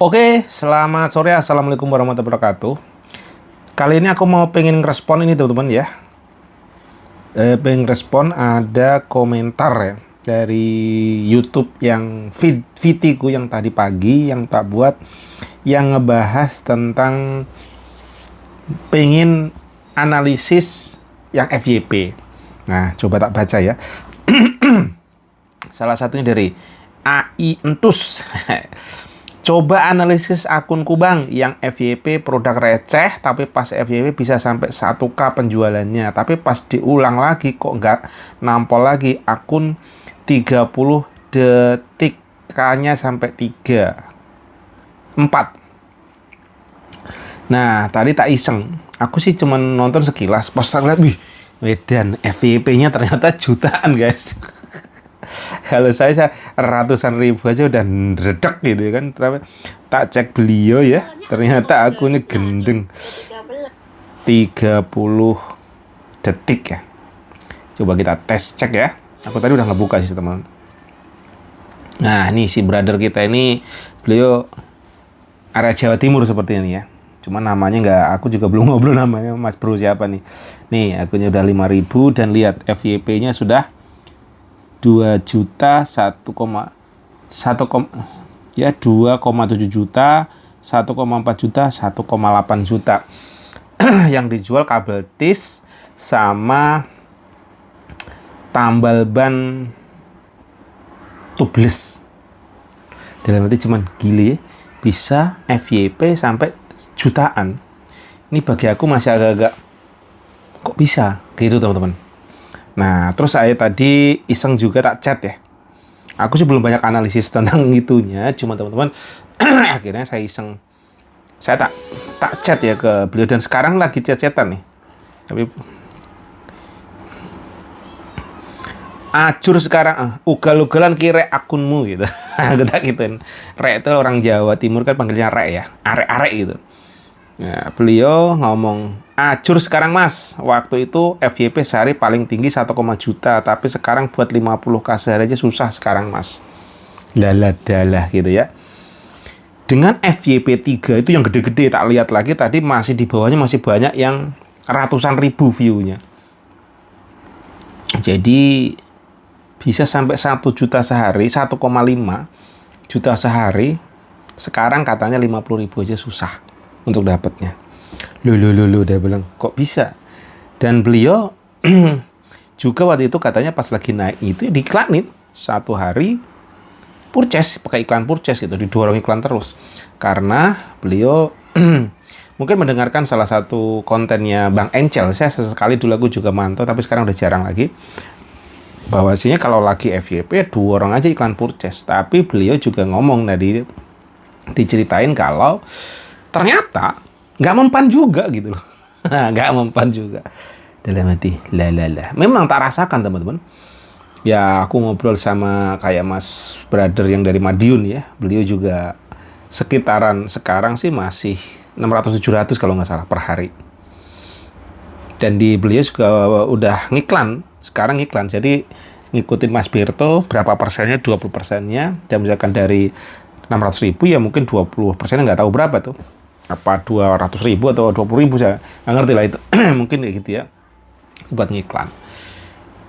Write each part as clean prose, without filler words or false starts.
Oke, selamat sore. Assalamualaikum warahmatullahi wabarakatuh. Kali ini aku mau pengen respon ini teman-teman ya. Pengen respon ada komentar ya dari YouTube yang VT-ku yang tadi pagi yang tak buat, yang ngebahas tentang pengen analisis yang FYP. Nah, coba tak baca ya. Salah satunya dari AI Entus. Coba analisis akunku bang, yang FYP produk receh, tapi pas FYP bisa sampai 1K penjualannya. Tapi pas diulang lagi kok nggak nampol lagi, akun 30 detik, K-nya sampai 4. Nah, tadi tak iseng. Aku sih cuma nonton sekilas, pas tak lihat, wih, wedan, FYP-nya ternyata jutaan guys. Kalau saya ratusan ribu aja udah redek gitu kan. Tak cek beliau ya, ternyata akunnya gendeng 30 detik ya. Coba kita tes cek ya. Aku tadi udah ngebuka sih teman. Nah ini si brother kita ini, beliau area Jawa Timur seperti ini ya. Cuma namanya nggak, aku juga belum ngobrol namanya Mas Bro siapa nih. Nih akunnya udah 5.000 dan lihat FYP-nya sudah 2 juta 2,7 juta, 1,4 juta, 1,8 juta. Yang dijual kabel tis sama tambal ban tubeless. Dalam arti cuman gile ya, bisa FYP sampai jutaan. Ini bagi aku masih agak-agak kok bisa gitu teman-teman. Nah, terus saya tadi iseng juga tak chat ya. Aku sih belum banyak analisis tentang itunya, cuma teman-teman akhirnya saya iseng. Saya tak chat ya ke beliau dan sekarang lagi chat-chatan nih. Tapi acur sekarang, ugal-ugalan kira akunmu gitu. Aku tak gituin. Rek itu orang Jawa Timur kan panggilnya rek ya, arek-arek gitu. Nah, beliau ngomong, acur sekarang mas, waktu itu FYP sehari paling tinggi 1, juta, tapi sekarang buat 50K sehari aja susah sekarang mas. Dalah gitu ya. Dengan FYP 3 itu yang gede-gede, tak lihat lagi tadi masih di bawahnya masih banyak yang ratusan ribu view-nya. Jadi bisa sampai 1 juta sehari, 1,5 juta sehari. Sekarang katanya 50.000 aja susah untuk dapatnya. Loh, dia bilang, kok bisa? Dan beliau juga waktu itu katanya pas lagi naik itu diiklanin 1 hari purchase, pakai iklan purchase gitu, didorong iklan terus. Karena beliau mungkin mendengarkan salah satu kontennya Bang Encel. Saya sesekali dulu aku juga mantau, tapi sekarang udah jarang lagi. Bahwasanya kalau lagi FYP dorong aja iklan purchase. Tapi beliau juga ngomong tadi, diceritain kalau ternyata nggak mempan juga gitu loh. Nggak mempan juga. Dalam hati, lah. Memang tak rasakan teman-teman. Ya aku ngobrol sama kayak Mas Brother yang dari Madiun ya. Beliau juga sekitaran sekarang sih masih 600-700 kalau nggak salah per hari. Dan di beliau juga udah ngiklan. Sekarang ngiklan. Jadi ngikutin Mas Birto berapa persennya, 20%-nya. Dan misalkan dari 600.000 ya mungkin 20%-nya nggak tahu berapa tuh. Apa 200.000 atau 20.000, saya nggak ngerti lah itu. Mungkin kayak gitu ya, buat ngiklan.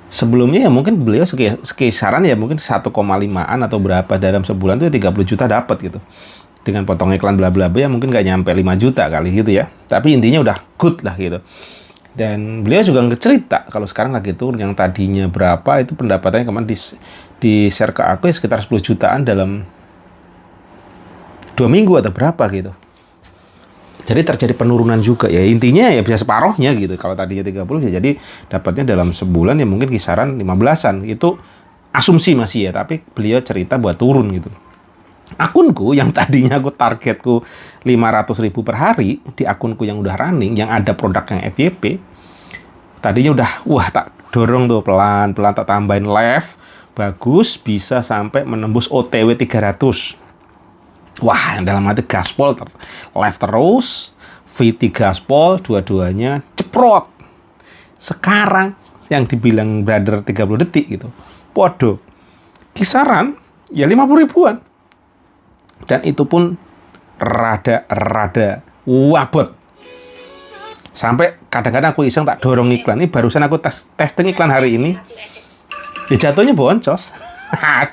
Sebelumnya ya mungkin beliau sekisaran ya mungkin 1,5-an atau berapa dalam sebulan tuh 30 juta dapat gitu. Dengan potong iklan bla bla bla ya mungkin nggak nyampe 5 juta kali gitu ya. Tapi intinya udah good lah gitu. Dan beliau juga cerita kalau sekarang lagi turun, yang tadinya berapa itu pendapatannya kemarin di share ke aku ya sekitar 10 jutaan dalam 2 minggu atau berapa gitu. Jadi terjadi penurunan juga ya, intinya ya bisa separohnya gitu. Kalau tadinya 30 bisa jadi dapatnya dalam sebulan ya mungkin kisaran 15-an. Itu asumsi masih ya, tapi beliau cerita buat turun gitu. Akunku yang tadinya aku targetku 500.000 per hari, di akunku yang udah running, yang ada produk yang FYP, tadinya udah tak dorong tuh pelan-pelan, tak tambahin live, bagus bisa sampai menembus OTW 300. Wah, yang dalam hati gaspol live terus, VT gaspol, dua-duanya ceprot. Sekarang yang dibilang brother 30 detik gitu, podo kisaran ya 50 ribuan. Dan itu pun rada wabot. Sampai kadang-kadang aku iseng tak dorong iklan. Ini barusan aku testing iklan hari ini. Ya jatuhnya boncos.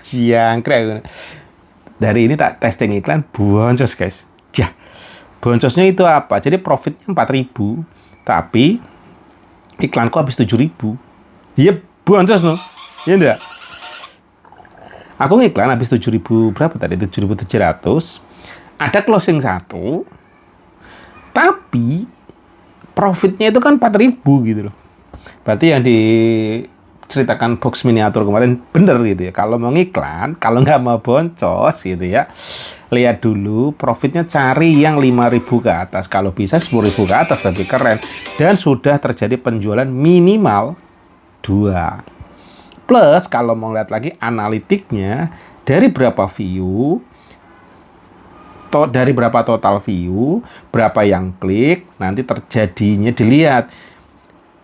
Jangkrik. Dari ini tak testing iklan boncos, guys. Ya. Boncosnya itu apa? Jadi profitnya 4.000, tapi iklanku habis 7.000. Iya, boncos no. Iya enggak? Aku ngiklan habis 7.000 berapa tadi? 7.700. Ada closing 1. Tapi profitnya itu kan 4.000 gitu loh. Berarti yang diceritakan box miniatur kemarin bener gitu ya. Kalau mau ngiklan, kalau nggak mau boncos gitu ya, lihat dulu profitnya, cari yang 5.000 ke atas. Kalau bisa 10.000 ke atas lebih keren. Dan sudah terjadi penjualan minimal 2. Plus kalau mau lihat lagi analitiknya, dari berapa view, dari berapa total view, berapa yang klik, nanti terjadinya dilihat.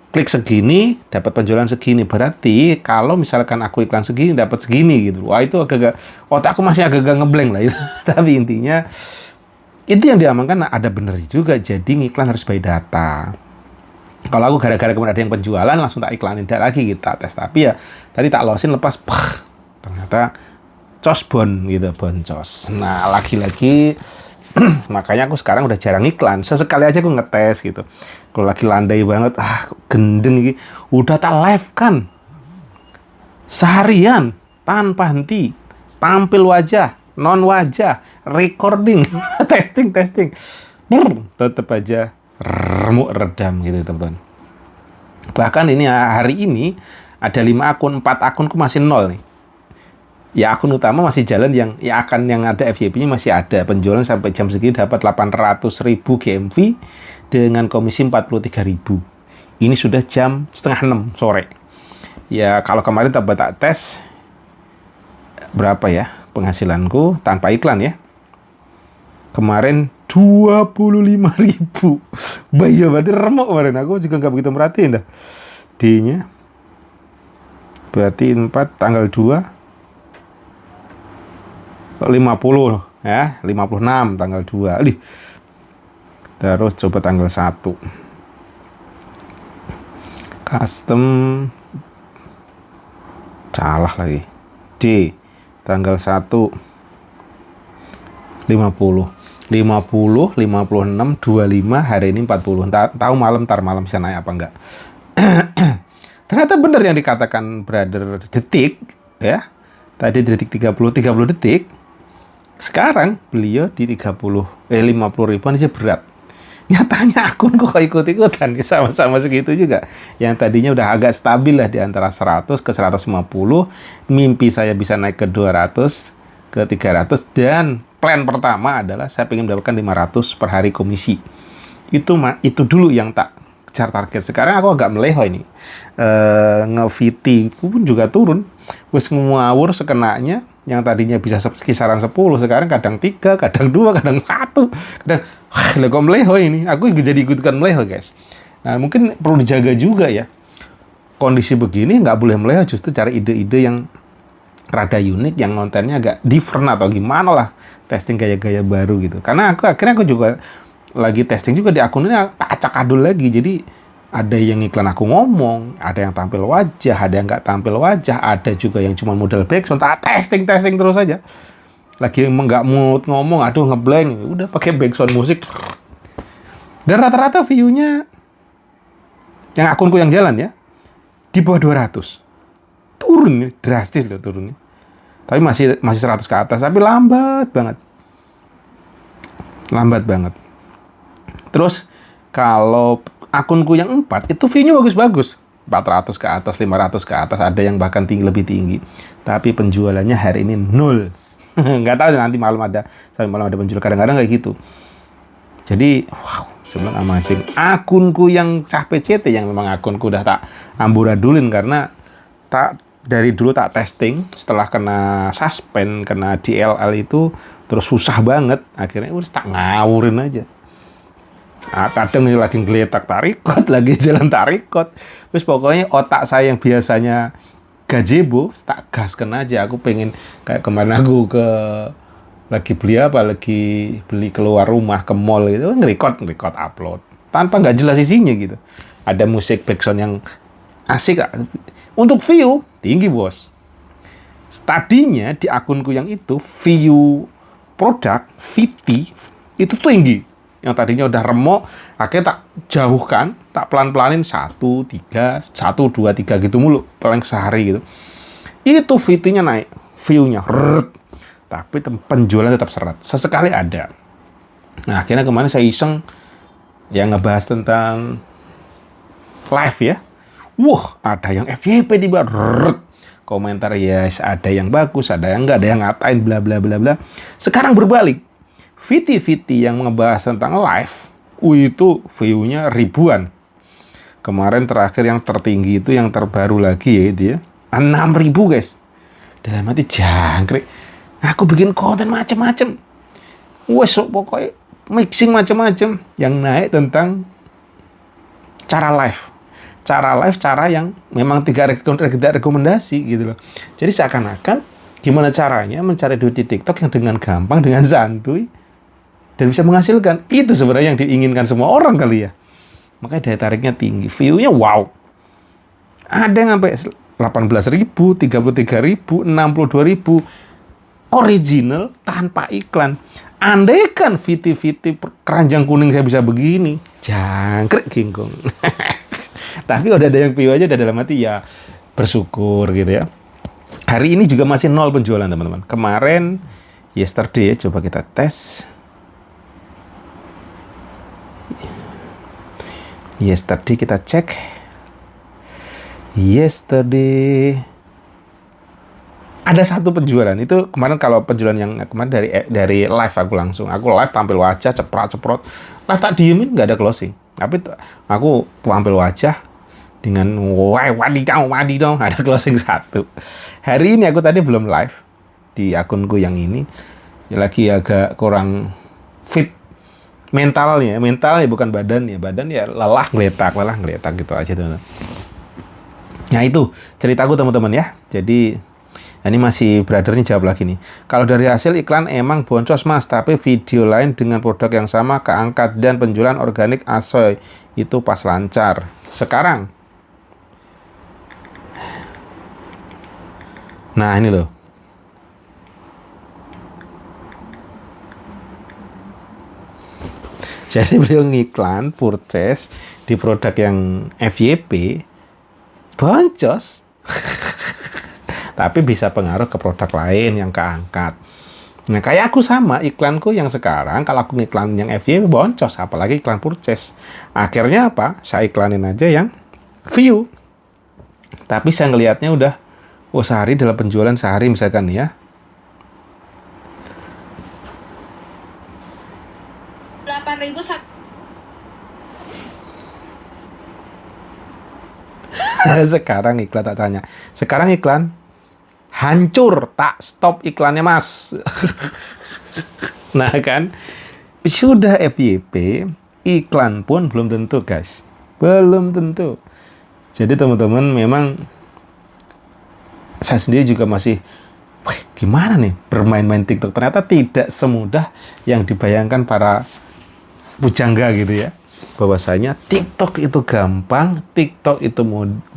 Klik segini, dapat penjualan segini. Berarti kalau misalkan aku iklan segini, dapat segini gitu. Wah, itu agak-agak, otakku masih agak-agak ngeblank lah itu. Tapi intinya, itu yang diamankan ada bener juga. Jadi ngiklan harus by data. Kalau aku gara-gara kemudian ada yang penjualan, langsung tak iklanin lagi, kita tes. Tapi ya, tadi tak losin lepas, ternyata cosbon gitu, boncos. Nah, lagi-lagi makanya aku sekarang udah jarang iklan. Sesekali aja aku ngetes gitu. Kalau lagi landai banget, gendeng gitu, udah tak live kan. Seharian tanpa henti. Tampil wajah, non wajah, recording, testing. Tetap aja remuk redam gitu, teman-teman. Bahkan ini hari ini ada 5 akun, 4 akunku masih 0 nih. Ya akun utama masih jalan, yang ada FYP-nya masih ada. Penjualan sampai jam segini dapat 800.000 GMV dengan komisi 43.000. Ini sudah jam 5:30 sore. Ya kalau kemarin tak tes berapa ya penghasilanku tanpa iklan ya. Kemarin 25.000. Bahaya berarti remuk kemarin. Aku juga nggak begitu merhatiin dah. D-nya berarti 4 tanggal 2 50 ya, 56 tanggal 2. Terus coba tanggal 1. Custom salah lagi. D tanggal 1 50 56 25 hari ini 40. Tahu ntar malam bisa naik apa enggak. Ternyata benar yang dikatakan brother Detik ya. Tadi detik 30 detik. Sekarang beliau di 50 ribuan aja berat. Nyatanya akun kok ikut-ikutan sama-sama segitu juga. Yang tadinya udah agak stabil lah di antara 100 ke 150. Mimpi saya bisa naik ke 200 ke 300, dan plan pertama adalah saya ingin mendapatkan 500 per hari komisi. Itu dulu yang tak kejar target. Sekarang aku agak meleho ini. Nge-VT pun juga turun. Wes ngawur sekenanya. Yang tadinya bisa kisaran 10, sekarang kadang 3, kadang 2, kadang 1, kadang kok meleho ini. Aku jadi ikutkan meleho, guys. Nah, mungkin perlu dijaga juga ya. Kondisi begini nggak boleh meleho, justru cari ide-ide yang rada unik, yang kontennya agak different atau gimana lah. Testing gaya-gaya baru gitu. Karena akhirnya aku juga lagi testing juga di akun ini, tak acak-adul lagi. Jadi ada yang iklan aku ngomong, ada yang tampil wajah, ada yang nggak tampil wajah, ada juga yang cuma modal backsound, testing terus aja. Lagi nggak mood ngomong, aduh ngeblank, udah pakai backsound musik. Dan rata-rata view-nya yang akunku yang jalan ya, di bawah 200. Turun, drastis loh turunnya. Tapi masih 100 ke atas, tapi lambat banget. Terus kalau akunku yang 4, itu view-nya bagus-bagus. 400 ke atas, 500 ke atas, ada yang bahkan lebih tinggi. Tapi penjualannya hari ini 0. Nggak tahu nanti sampai malam ada penjual. Kadang-kadang kayak gitu. Jadi, wow, sebenarnya amazing. Akunku yang cah PCT, yang memang akunku udah tak amburadulin, karena dari dulu tak testing, setelah kena suspend, kena DLL itu, terus susah banget. Akhirnya udah tak ngawurin aja. Nah, kadang lagi ngeletak tarikot, lagi jalan tarikot. Terus pokoknya otak saya yang biasanya gazebo, tak gaskan aja. Aku pengen kayak kemarin aku ke lagi beli apa, lagi beli keluar rumah ke mall gitu, nge-record upload tanpa nggak jelas isinya gitu. Ada musik background yang asik, untuk view tinggi bos. Tadinya di akunku yang itu view produk VT itu tinggi, yang tadinya udah remuk, akhirnya tak jauhkan, tak pelan-pelanin 1, 3, 1, 2, 3 gitu mulu, paling sehari gitu. Itu VT-nya naik, view-nya tapi penjualan tetap seret. Sesekali ada. Nah, akhirnya kemarin saya iseng yang ngebahas tentang live ya. Wah, ada yang FYP tiba. Komentar yes, ada yang bagus, ada yang enggak, ada yang ngatain bla bla bla bla. Sekarang berbalik. VT yang ngebahas tentang live, itu view-nya ribuan. Kemarin terakhir yang tertinggi itu yang terbaru lagi ya itu ya. 6.000 guys. Dalam hati jangkrik. Aku bikin konten macem-macem. Wes pokoknya mixing macem-macem yang naik tentang cara live. Cara yang memang tidak rekomendasi gitu loh. Jadi seakan-akan gimana caranya mencari duit di TikTok yang dengan gampang, dengan santuy dan bisa menghasilkan. Itu sebenarnya yang diinginkan semua orang kali ya. Makanya daya tariknya tinggi, view-nya wow. Ada yang sampai 18.000, 33.000, 62.000 original tanpa iklan. Andaikan VT keranjang kuning saya bisa begini, jangkrik kingkong. Tapi udah ada yang view aja, udah dalam hati ya bersyukur gitu ya. Hari ini juga masih 0 penjualan teman-teman. Kemarin yesterday coba kita tes. Yesterday kita cek. Yesterday ada 1 penjualan. Itu kemarin kalau penjualan yang kemarin dari live aku live tampil wajah ceprot. Live tak diemin nggak ada closing. Tapi aku tampil wajah dengan wadidaw ada closing 1. Hari ini aku tadi belum live di akunku yang ini. Lagi agak kurang fit mentalnya bukan badan ya lelah ngeletak gitu aja teman. Nah itu ceritaku teman-teman ya. Jadi ini masih brother nih jawab lagi nih. Kalau dari hasil iklan emang boncos mas, tapi video lain dengan produk yang sama keangkat dan penjualan organik asoy itu pas lancar. Sekarang, nah ini loh. Jadi beliau ngiklan purchase di produk yang FYP boncos. Tapi bisa pengaruh ke produk lain yang keangkat. Nah, kayak aku sama, iklanku yang sekarang, kalau aku ngiklan yang FYP boncos, apalagi iklan purchase. Akhirnya apa? Saya iklanin aja yang view. Tapi saya ngelihatnya udah, sehari dalam penjualan sehari misalkan ya. 8.000 Sekarang iklan tak tanya. Sekarang iklan hancur, tak stop iklannya mas. Nah kan, sudah FYP, iklan pun belum tentu guys, belum tentu. Jadi teman-teman memang saya sendiri juga masih, gimana nih bermain-main TikTok, ternyata tidak semudah yang dibayangkan para pujangga gitu ya. Bahwasanya TikTok itu gampang, TikTok itu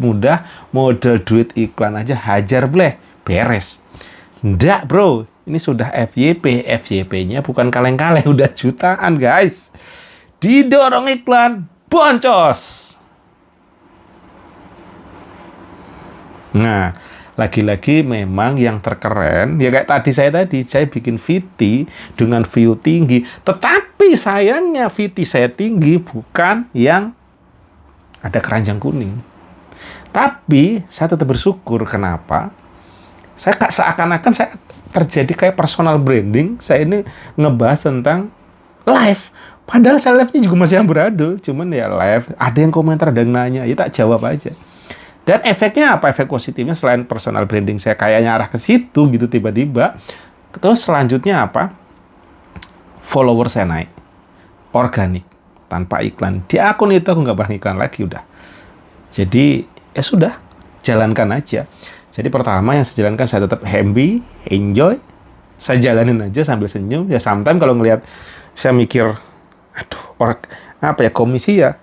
mudah, modal duit iklan aja hajar bleh. Beres. Nggak bro, ini sudah FYP-nya bukan kaleng-kaleng, udah jutaan guys. Didorong iklan, boncos. Nah, lagi-lagi memang yang terkeren, ya kayak saya bikin VT dengan view tinggi, tetapi sayangnya VT saya tinggi bukan yang ada keranjang kuning. Tapi saya tetap bersyukur, kenapa? Saya seakan-akan saya terjadi kayak personal branding. Saya ini ngebahas tentang live. Padahal saya live-nya juga masih amburadul. Cuman ya live, ada yang komentar, ada yang nanya. Ya tak jawab aja. Dan efeknya apa? Efek positifnya selain personal branding saya kayaknya arah ke situ gitu tiba-tiba. Terus selanjutnya apa? Follower saya naik. Organik. Tanpa iklan. Di akun itu aku nggak pernah iklan lagi udah. Jadi ya sudah. Jalankan aja. Jadi pertama yang saya jalankan, saya tetap happy, enjoy, Saya jalanin aja sambil senyum. Ya sometimes kalau ngelihat, saya mikir, aduh, orang apa ya, komisi ya,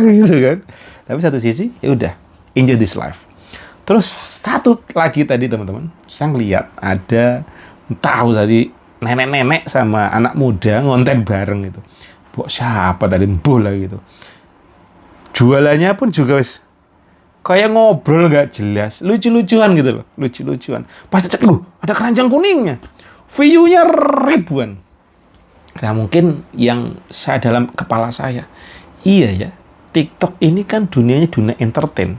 gitu kan. Tapi satu sisi, ya udah, enjoy this life. Terus satu lagi tadi teman-teman, saya ngeliat ada, tahu tadi nenek-nenek sama anak muda ngonten bareng gitu. Buat siapa tadi, bola gitu. Jualannya pun juga wis kayak ngobrol nggak jelas, lucu-lucuan gitu loh, lucu-lucuan. Pas cek, ada keranjang kuningnya, view-nya ribuan. Nah mungkin yang saya dalam kepala saya, iya ya, TikTok ini kan dunianya dunia entertain,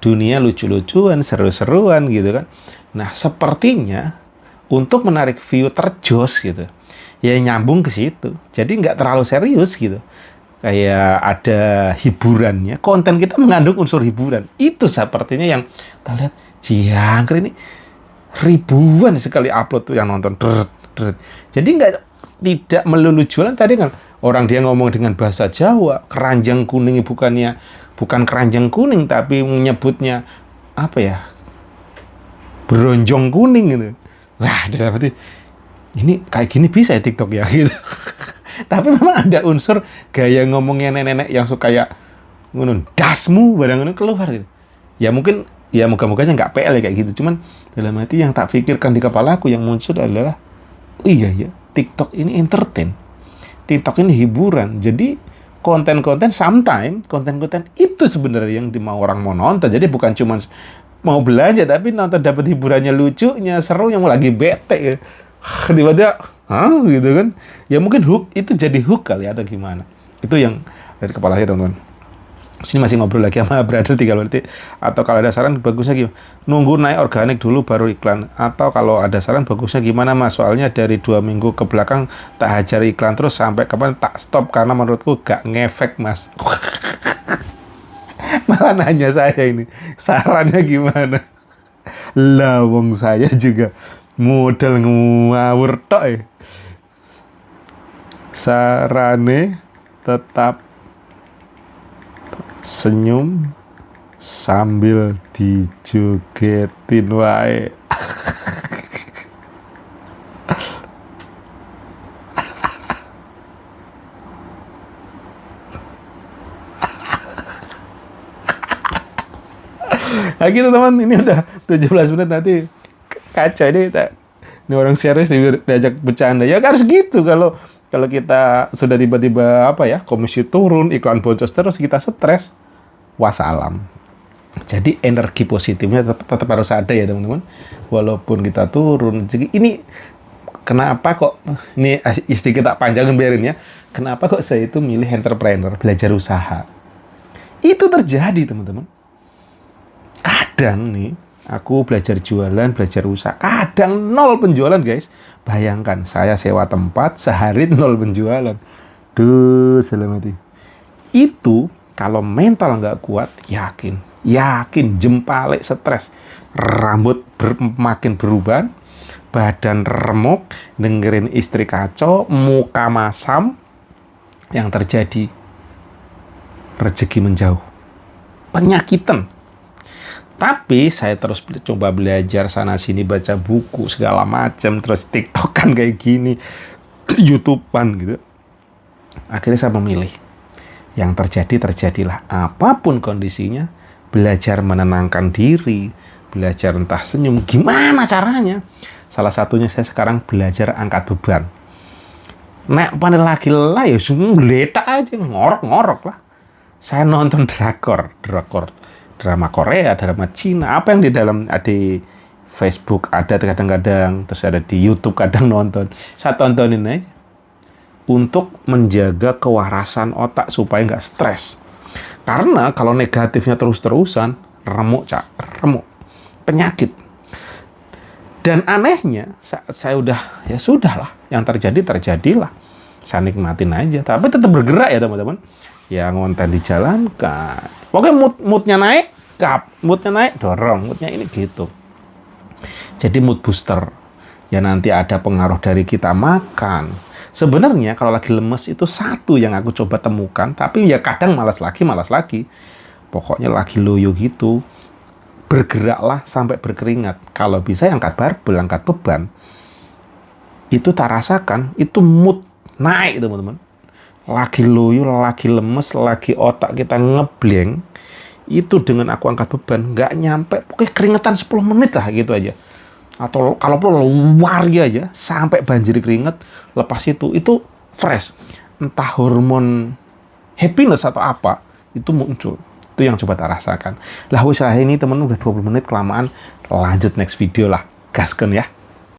dunia lucu-lucuan, seru-seruan gitu kan. Nah sepertinya untuk menarik view terjos gitu, ya nyambung ke situ. Jadi nggak terlalu serius gitu. Kayak ada hiburannya, konten kita mengandung unsur hiburan. Itu sepertinya yang kita lihat, jangkrik ini ribuan sekali upload tuh yang nonton. Jadi tidak melulu jualan tadi kan. Orang dia ngomong dengan bahasa Jawa, keranjang kuning bukan keranjang kuning, tapi menyebutnya apa ya, beronjong kuning gitu. Wah, berarti ini kayak gini bisa ya TikTok ya gitu. Tapi memang ada unsur gaya ngomongnya nenek-nenek yang suka kayak ngono, dasmu barang-barang keluar gitu. Ya mungkin, ya moga-moganya nggak PL ya kayak gitu. Cuman dalam hati yang tak pikirkan di kepala aku yang muncul adalah, iya ya, TikTok ini entertain. TikTok ini hiburan. Jadi konten-konten sometimes, konten-konten itu sebenarnya yang mau orang mau nonton. Jadi bukan cuma mau belanja, tapi nonton dapat hiburannya, lucunya, seru, yang lagi bete gitu. Tiba-tiba, gitu kan. Ya mungkin hook, itu jadi hook kali atau gimana. Itu yang dari kepala saya teman-teman. Sini masih ngobrol lagi sama brother 3 menit. Atau kalau ada saran bagusnya gimana? Nunggu naik organik dulu baru iklan. Atau kalau ada saran bagusnya gimana mas? Soalnya dari 2 minggu ke belakang tak hajar iklan terus sampai kapan tak stop karena menurutku gak ngefek mas. Malah nanya saya ini, sarannya gimana? Lah wong saya juga modal ngawur tok ya. Sarane tetap senyum sambil dijogetin wae. Nah gitu teman, ini udah 17 menit nanti kacau ini orang serius diajak bercanda. Ya harus gitu kalau kita sudah tiba-tiba apa ya, komisi turun, iklan boncos terus kita stres. Wassalam. Jadi energi positifnya tetap harus ada ya teman-teman. Walaupun kita turun. Jadi ini kenapa kok ini sedikit tak panjangin biarin ya. Kenapa kok saya itu milih entrepreneur, belajar usaha? Itu terjadi teman-teman. Kadang nih, aku belajar jualan, belajar usaha. Kadang 0 penjualan, guys. Bayangkan, saya sewa tempat, sehari 0 penjualan. Duh, salam hati. Itu, kalau mental nggak kuat, yakin, jempalik, stres. Rambut makin berubah, badan remuk, dengerin istri kacau, muka masam. Yang terjadi, rezeki menjauh. Penyakitan. Tapi saya terus coba belajar sana-sini, baca buku, segala macam, terus TikTokan kayak gini, YouTubean gitu. Akhirnya saya memilih. Yang terjadilah. Apapun kondisinya, belajar menenangkan diri, belajar entah senyum, gimana caranya. Salah satunya saya sekarang belajar angkat beban. Nek pandai lagi lah ya, geletak aja, ngorok-ngorok lah. Saya nonton drakor. Drama Korea, drama Cina, apa yang di dalam di Facebook ada kadang-kadang, terus ada di YouTube kadang nonton. Saya tontonin aja untuk menjaga kewarasan otak supaya nggak stres. Karena kalau negatifnya terus-terusan, remuk, penyakit. Dan anehnya, saya udah, ya sudahlah, yang terjadilah. Saya nikmatin aja, tapi tetap bergerak ya teman-teman. Ya ngonten dijalankan. Pokoknya moodnya naik, dorong. Moodnya ini gitu. Jadi mood booster. Ya nanti ada pengaruh dari kita makan. Sebenarnya kalau lagi lemes itu satu yang aku coba temukan. Tapi ya kadang malas lagi. Pokoknya lagi loyo gitu. Bergeraklah sampai berkeringat. Kalau bisa angkat barbel, angkat beban. itu tak rasakan, itu mood naik teman-teman. Lagi loyo, lagi lemes, lagi otak kita ngeblank, itu dengan aku angkat beban, nggak nyampe, pokoknya keringetan 10 menit lah gitu aja. Atau kalau perlu luar aja, sampai banjir keringet, lepas itu fresh. Entah hormon happiness atau apa, itu muncul. Itu yang coba tak rasakan. Lah wis lah ini temen udah 20 menit kelamaan, lanjut next video lah. Gaskeun ya.